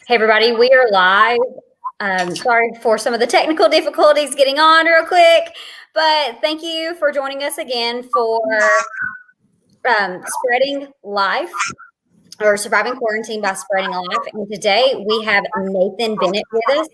Hey, everybody, we are live. Sorry for some of the technical difficulties getting on real quick, but thank you for joining us again for Spreading Life or Surviving Quarantine by Spreading Life. And today we have Nathan Bennett with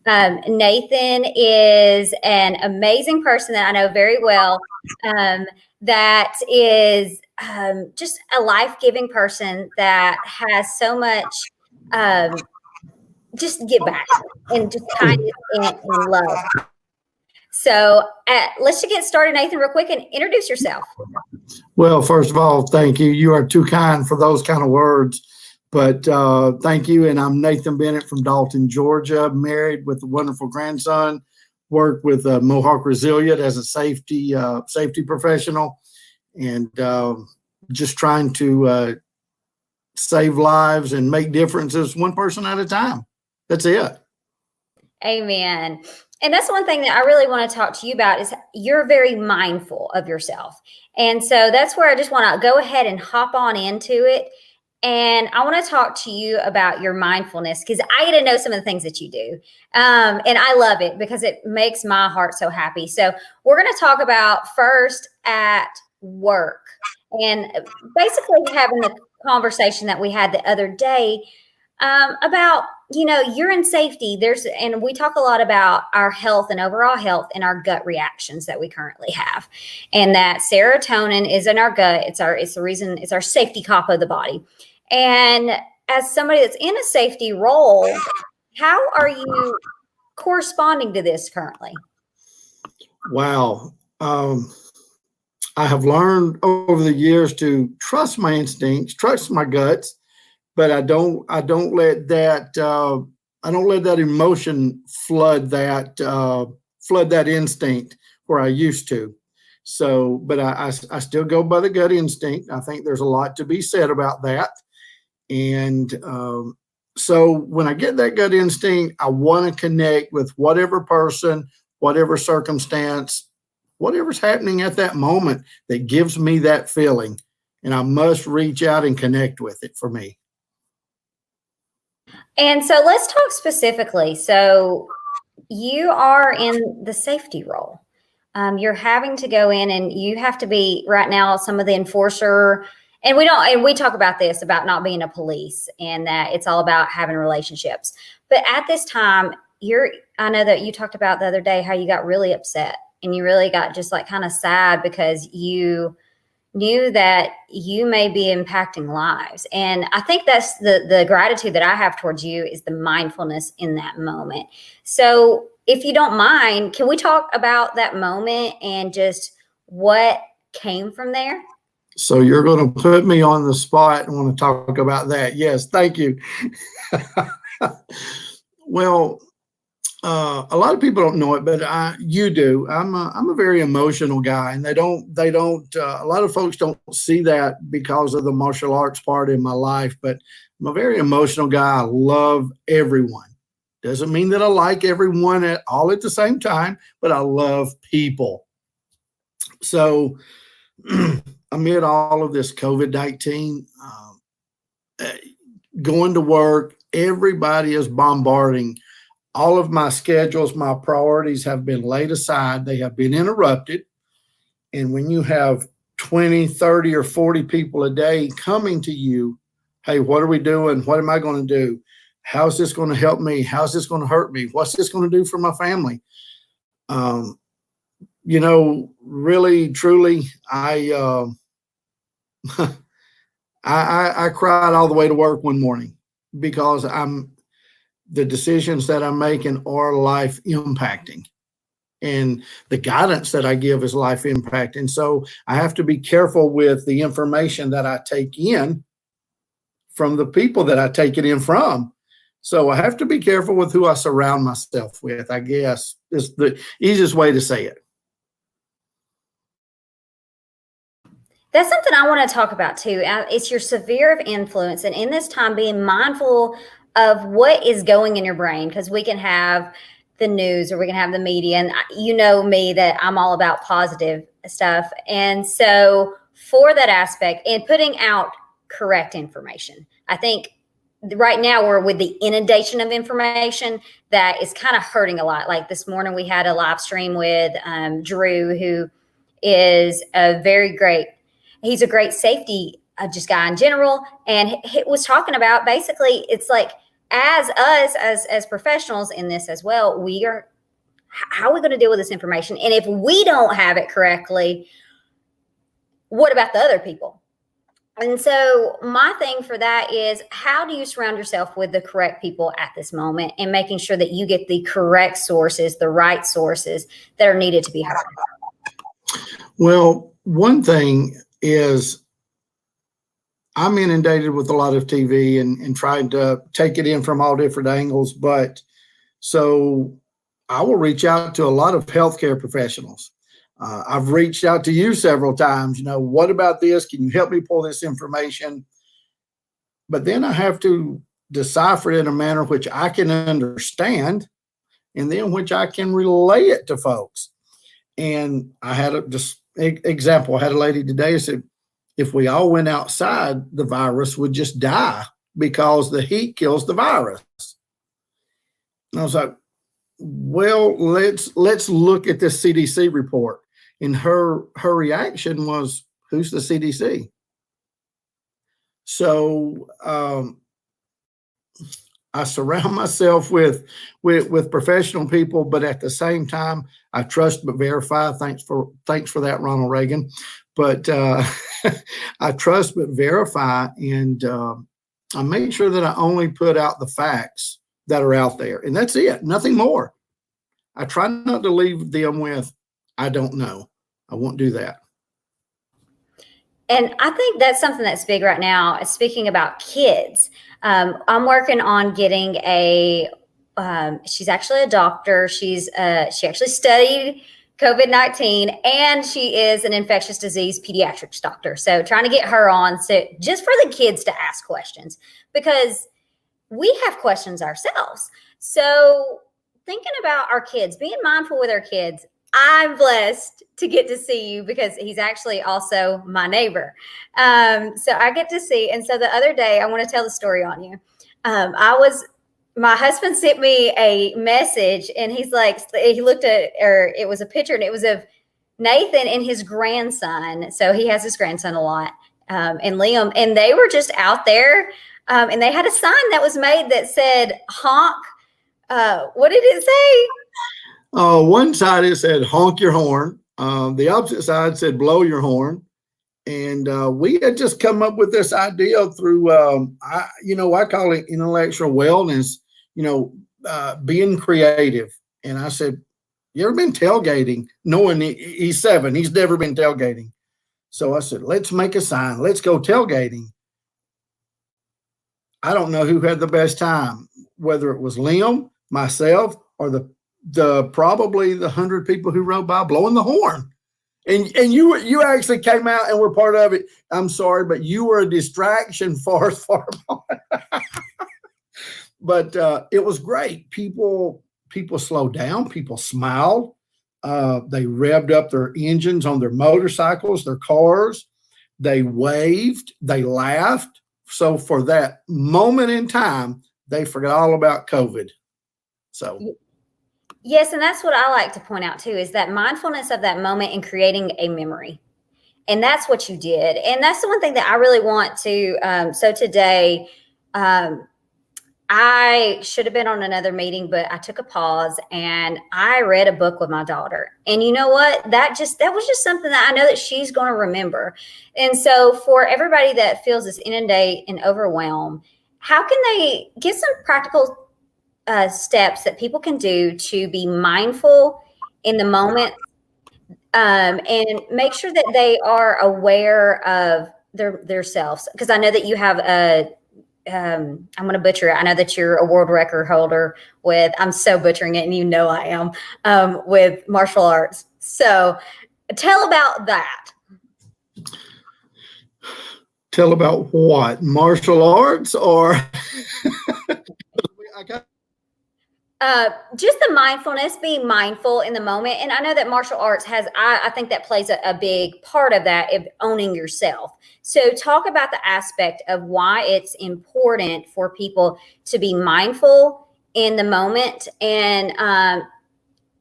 us. Nathan is an amazing person that I know very well, that is just a life-giving person that has so much just give back and just kindness and love. So let's just get started, Nathan, real quick, and introduce yourself. Well, first of all, thank you. You are too kind for those kind of words, but thank you. And I'm Nathan Bennett from Dalton, Georgia, married with a wonderful grandson, work with Mohawk Resilient as a safety professional, and just trying to save lives and make differences one person at a time. That's it. Amen. And that's one thing that I really want to talk to you about is you're very mindful of yourself. And so that's where I just want to go ahead and hop on into it. And I want to talk to you about your mindfulness because I get to know some of the things that you do. And I love it because it makes my heart so happy. So we're going to talk about first at work and basically having the conversation that we had the other day about, you're in safety. And we talk a lot about our health and overall health and our gut reactions that we currently have. And that serotonin is in our gut. It's our safety cop of the body. And as somebody that's in a safety role, how are you corresponding to this currently? Wow. I have learned over the years to trust my instincts, trust my guts, but I don't let that emotion flood that instinct where I used to. So, but I still go by the gut instinct. I think there's a lot to be said about that. And so when I get that gut instinct, I want to connect with whatever person, whatever circumstance, whatever's happening at that moment that gives me that feeling. And I must reach out and connect with it for me. And so let's talk specifically. So you are in the safety role. You're having to go in and you have to be right now some of the enforcer. And we talk about this about not being a police and that it's all about having relationships. But at this time, I know that you talked about the other day how you got really upset and you really got just like kind of sad because you knew that you may be impacting lives. And I think that's the gratitude that I have towards you is the mindfulness in that moment. So if you don't mind, can we talk about that moment and just what came from there? So you're going to put me on the spot and want to talk about that. Yes, thank you. Well, a lot of people don't know it, but you do. I'm a very emotional guy, and they don't. A lot of folks don't see that because of the martial arts part in my life. But I'm a very emotional guy. I love everyone. Doesn't mean that I like everyone at the same time, but I love people. So amid all of this COVID-19, going to work, everybody is bombarding. All of my schedules, my priorities have been laid aside. They have been interrupted. And when you have 20, 30, or 40 people a day coming to you, hey, what are we doing? What am I going to do? How's this going to help me? How's this going to hurt me? What's this going to do for my family? Really, truly, I cried all the way to work one morning because the decisions that I'm making are life impacting, and the guidance that I give is life impacting. So I have to be careful with the information that I take in from the people that I take it in from. So I have to be careful with who I surround myself with, I guess is the easiest way to say it. That's something I want to talk about too. It's your sphere of influence. And in this time, being mindful of what is going in your brain, because we can have the news or we can have the media. And you know me that I'm all about positive stuff. And so for that aspect and putting out correct information, I think right now we're with the inundation of information that is kind of hurting a lot. Like this morning we had a live stream with Drew, who is he's a great safety just guy in general. And he was talking about basically it's like as us as professionals in this as well, how are we going to deal with this information? And if we don't have it correctly, what about the other people? And so my thing for that is, how do you surround yourself with the correct people at this moment and making sure that you get the correct sources, the right sources that are needed to be heard? Well, one thing is I'm inundated with a lot of TV and trying to take it in from all different angles. But so I will reach out to a lot of healthcare professionals. I've reached out to you several times, what about this? Can you help me pull this information? But then I have to decipher it in a manner which I can understand and then which I can relay it to folks. And I had example. I had a lady today who said, if we all went outside, the virus would just die because the heat kills the virus. And I was like, well, let's look at this CDC report. And her reaction was, who's the CDC? So I surround myself with professional people, but at the same time, I trust but verify. Thanks for that, Ronald Reagan. But I trust but verify, and I make sure that I only put out the facts that are out there, and that's it, nothing more. I try not to leave them with, I don't know. I won't do that. And I think that's something that's big right now. Speaking about kids, I'm working on getting she's actually a doctor. She actually studied COVID-19, and she is an infectious disease pediatrics doctor. So trying to get her on, just for the kids to ask questions, because we have questions ourselves. So thinking about our kids, being mindful with our kids. I'm blessed to get to see you because he's actually also my neighbor. So I get to see. And so the other day, I want to tell the story on you. My husband sent me a message, and he's like, he looked at, or it was a picture, and it was of Nathan and his grandson. So he has his grandson a lot, and Liam, and they were just out there, and they had a sign that was made that said honk. What did it say? One side it said honk your horn. The opposite side said blow your horn. And we had just come up with this idea through, I call it intellectual wellness, being creative. And I said, you ever been tailgating? Knowing he's 7, he's never been tailgating. So I said, let's make a sign. Let's go tailgating. I don't know who had the best time, whether it was Liam, myself, or probably the 100 people who rode by blowing the horn. And you actually came out and were part of it. I'm sorry, but you were a distraction far more. But it was great. People slowed down. People smiled. They revved up their engines on their motorcycles, their cars. They waved. They laughed. So for that moment in time, they forgot all about COVID. So. Yes, and that's what I like to point out too, is that mindfulness of that moment and creating a memory. And that's what you did. And that's the one thing that I really want to, so today, I should have been on another meeting, but I took a pause and I read a book with my daughter. And you know what? That was just something that I know that she's going to remember. And so for everybody that feels this inundate and overwhelm, how can they get some practical steps that people can do to be mindful in the moment, and make sure that they are aware of their selves? Because I know that you have I'm going to butcher it. I know that you're a world record holder with, I'm so butchering it, and I am, with martial arts. So tell about that. Tell about what? Martial arts or? Just the mindfulness, being mindful in the moment. And I know that martial arts has, I think that plays a big part of that, of owning yourself. So talk about the aspect of why it's important for people to be mindful in the moment, and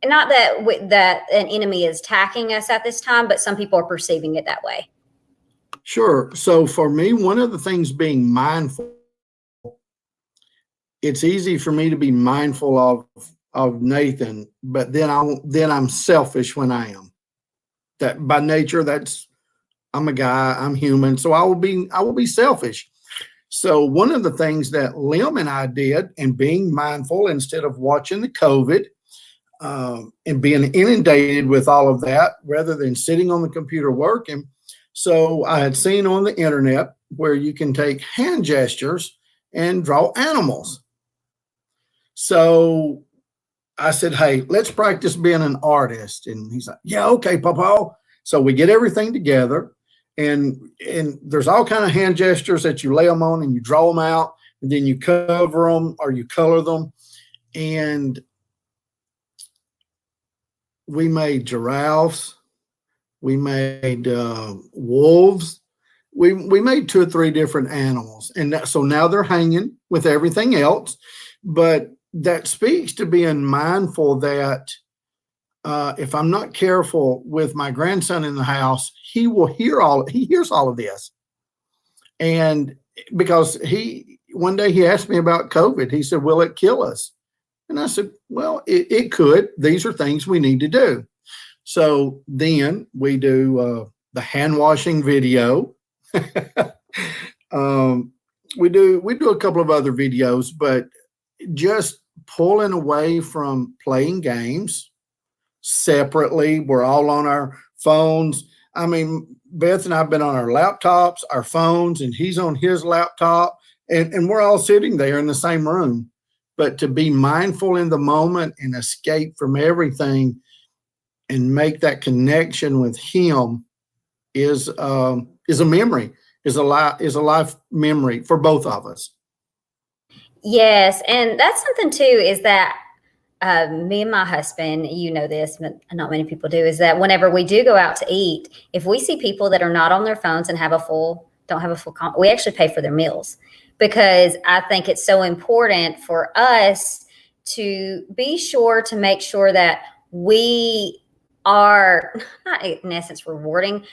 not that that an enemy is attacking us at this time, but some people are perceiving it that way. Sure. So for me, one of the things being mindful, it's easy for me to be mindful of Nathan, but then I'm selfish when I am. That by nature, that's I'm a guy, I'm human, so I will be selfish. So one of the things that Lim and I did, and being mindful instead of watching the COVID, and being inundated with all of that rather than sitting on the computer working. So I had seen on the internet where you can take hand gestures and draw animals. So I said, hey, let's practice being an artist. And he's like, yeah, okay, Papa. So we get everything together, and there's all kind of hand gestures that you lay them on and you draw them out, and then you cover them or you color them. And we made giraffes, we made wolves, we made 2 or 3 different animals, and so now they're hanging with everything else. But that speaks to being mindful that if I'm not careful with my grandson in the house, he hears all of this. And because one day he asked me about COVID, he said, will it kill us? And I said, well, it could. These are things we need to do. So then we do the hand washing video. We do a couple of other videos, but just pulling away from playing games separately. We're all on our phones. I mean, Beth and I have been on our laptops, our phones, and he's on his laptop, and we're all sitting there in the same room. But to be mindful in the moment and escape from everything and make that connection with him is a memory, is a life memory for both of us. Yes, and that's something too, is that me and my husband, you know this, but not many people do, is that whenever we do go out to eat, if we see people that are not on their phones and don't have a full, we actually pay for their meals, because I think it's so important for us to be sure to make sure that we are not in essence rewarding,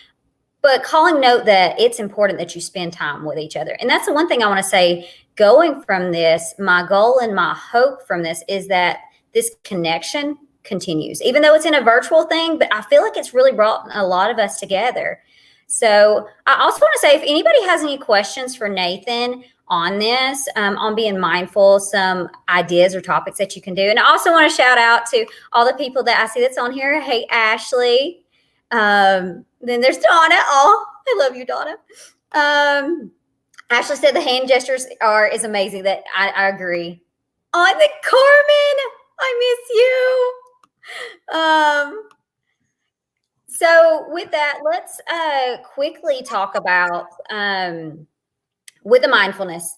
but calling note that it's important that you spend time with each other. And that's the one thing I want to say going from this. My goal and my hope from this is that this connection continues, even though it's in a virtual thing, but I feel like it's really brought a lot of us together. So I also want to say, if anybody has any questions for Nathan on this, on being mindful, some ideas or topics that you can do. And I also want to shout out to all the people that I see that's on here. Hey, Ashley. Then there's Donna. Oh, I love you, Donna. Ashley said the hand gestures is amazing. That I agree. Oh, I think Carmen, I miss you. So with that, let's quickly talk about with the mindfulness.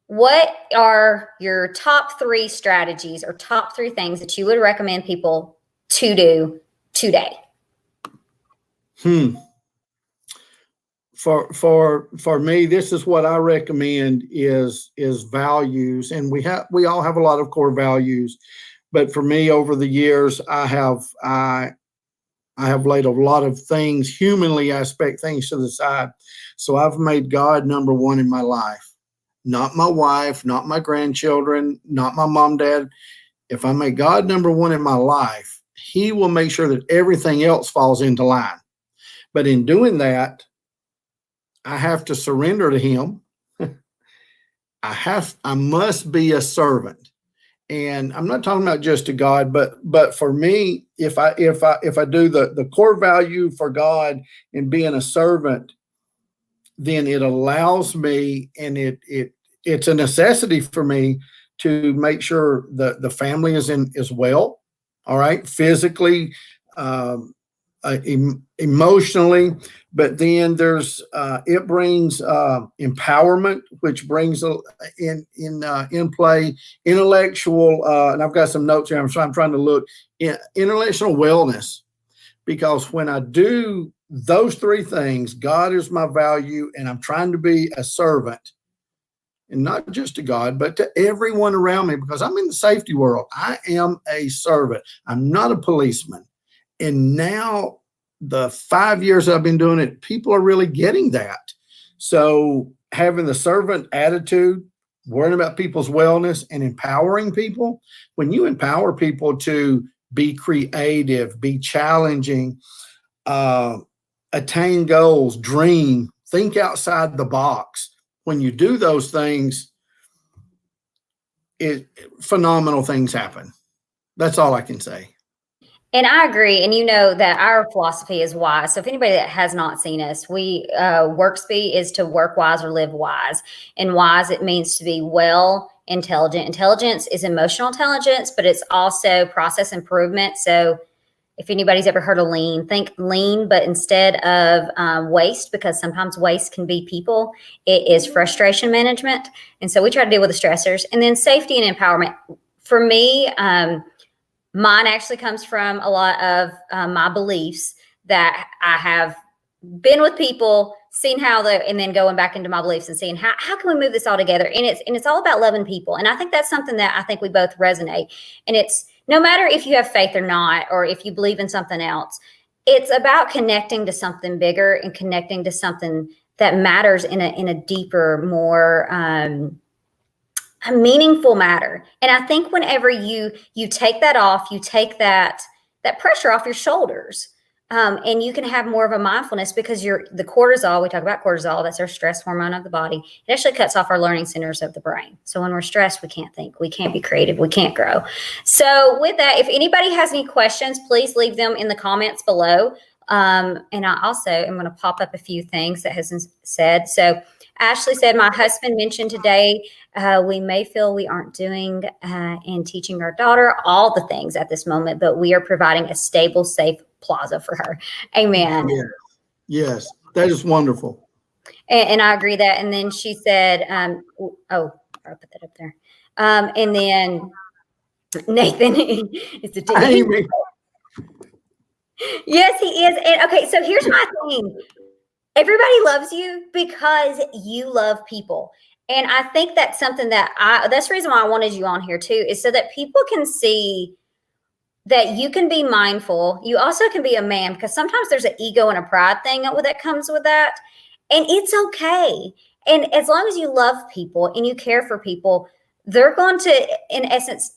What are your top 3 strategies or top 3 things that you would recommend people to do today? For me, this is what I recommend is values, and we all have a lot of core values, but for me, over the years, I have laid a lot of things, humanly aspect things, to the side. So I've made God number 1 in my life, not my wife, not my grandchildren, not my mom, dad. If I make God number 1 in my life, he will make sure that everything else falls into line. But in doing that, I have to surrender to him. I must be a servant. And I'm not talking about just to God, but for me, if I do the core value for God in being a servant, then it allows me, and it's a necessity for me to make sure the family is well, all right, physically, emotionally, but then there's it brings empowerment, which brings in play intellectual. And I've got some notes here. I'm trying to look intellectual wellness, because when I do those three things, God is my value, and I'm trying to be a servant, and not just to God, but to everyone around me, because I'm in the safety world. I am a servant. I'm not a policeman. And now, the 5 years I've been doing it, people are really getting that. So having the servant attitude, worrying about people's wellness, and empowering people. When you empower people to be creative, be challenging, attain goals, dream, think outside the box. When you do those things, phenomenal things happen. That's all I can say. And I agree. And you know that our philosophy is wise. So if anybody that has not seen us, we work speed is to work wise or live wise. And wise, it means to be well intelligent. Intelligence is emotional intelligence, but it's also process improvement. So if anybody's ever heard of lean, think lean, but instead of waste, because sometimes waste can be people, it is frustration management. And so we try to deal with the stressors. And then safety and empowerment. For me, mine actually comes from a lot of my beliefs that I have been with people, seen how and then going back into my beliefs and seeing how can we move this all together. And it's all about loving people. And I think that's something that I think we both resonate. And it's no matter if you have faith or not, or if you believe in something else, it's about connecting to something bigger and connecting to something that matters in a deeper, more a meaningful matter. And I think whenever you take that off, you take that pressure off your shoulders, and you can have more of a mindfulness, because the cortisol, we talk about cortisol, that's our stress hormone of the body. It actually cuts off our learning centers of the brain. So when we're stressed, we can't think, we can't be creative, we can't grow. So with that, if anybody has any questions, please leave them in the comments below. And I also am going to pop up a few things that has said. So Ashley said, my husband mentioned today, we may feel we aren't doing and teaching our daughter all the things at this moment, but we are providing a stable, safe plaza for her. Amen. Yeah. Yes, that is wonderful. And I agree that. And then she said, I'll put that up there. And then Nathan is the Amy. Yes, he is. And okay, so here's my thing. Everybody loves you because you love people. And I think that's something that's the reason why I wanted you on here too, is so that people can see that you can be mindful. You also can be a man, because sometimes there's an ego and a pride thing that comes with that. And it's okay. And as long as you love people and you care for people, they're going to, in essence,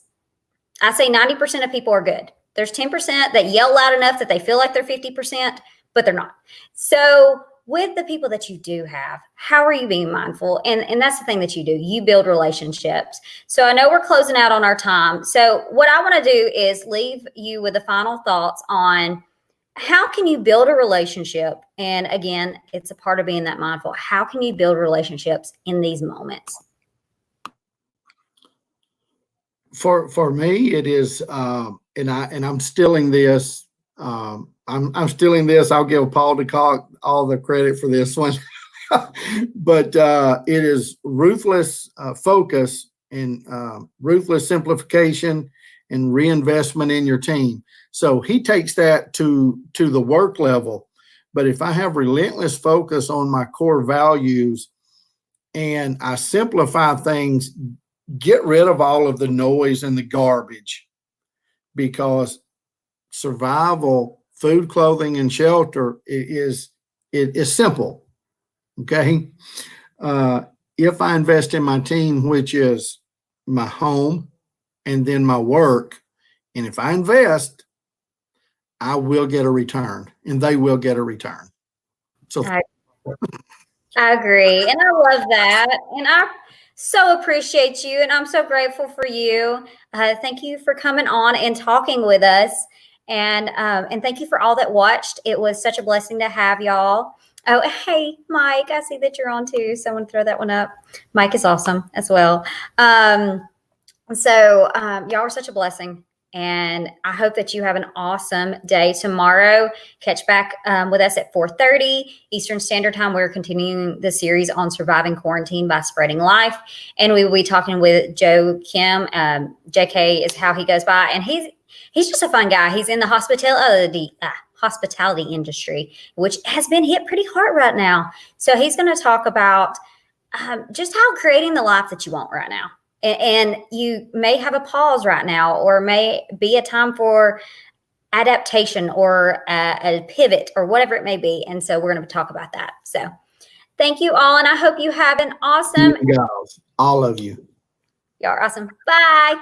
I say 90% of people are good. There's 10% that yell loud enough that they feel like they're 50%, but they're not. So with the people that you do have, how are you being mindful? And that's the thing that you do. You build relationships. So I know we're closing out on our time. So what I want to do is leave you with the final thoughts on how can you build a relationship? And again, it's a part of being that mindful. How can you build relationships in these moments? For me, it is, and I'm stealing this. I'm stealing this. I'll give Paul DeCock all the credit for this one, but it is ruthless focus and ruthless simplification and reinvestment in your team. So he takes that to the work level. But if I have relentless focus on my core values and I simplify things, get rid of all of the noise and the garbage, because survival, food, clothing, and shelter is simple. Okay. If I invest in my team, which is my home and then my work, and if I invest, I will get a return, and they will get a return. So I agree. And I love that. And I so appreciate you. And I'm so grateful for you. Thank you for coming on and talking with us. And thank you for all that watched. It was such a blessing to have y'all. Oh, hey, Mike, I see that you're on too. Someone throw that one up. Mike is awesome as well. Y'all are such a blessing. And I hope that you have an awesome day tomorrow. Catch back with us at 4:30 Eastern Standard Time. We're continuing the series on surviving quarantine by spreading life. And we will be talking with Joe Kim. JK is how he goes by. And he's just a fun guy. He's in the hospitality industry, which has been hit pretty hard right now. So he's going to talk about just how creating the life that you want right now. And you may have a pause right now, or may be a time for adaptation or a pivot or whatever it may be. And so we're going to talk about that. So thank you all. And I hope you have an awesome, You guys, all of you. y'all are awesome. Bye.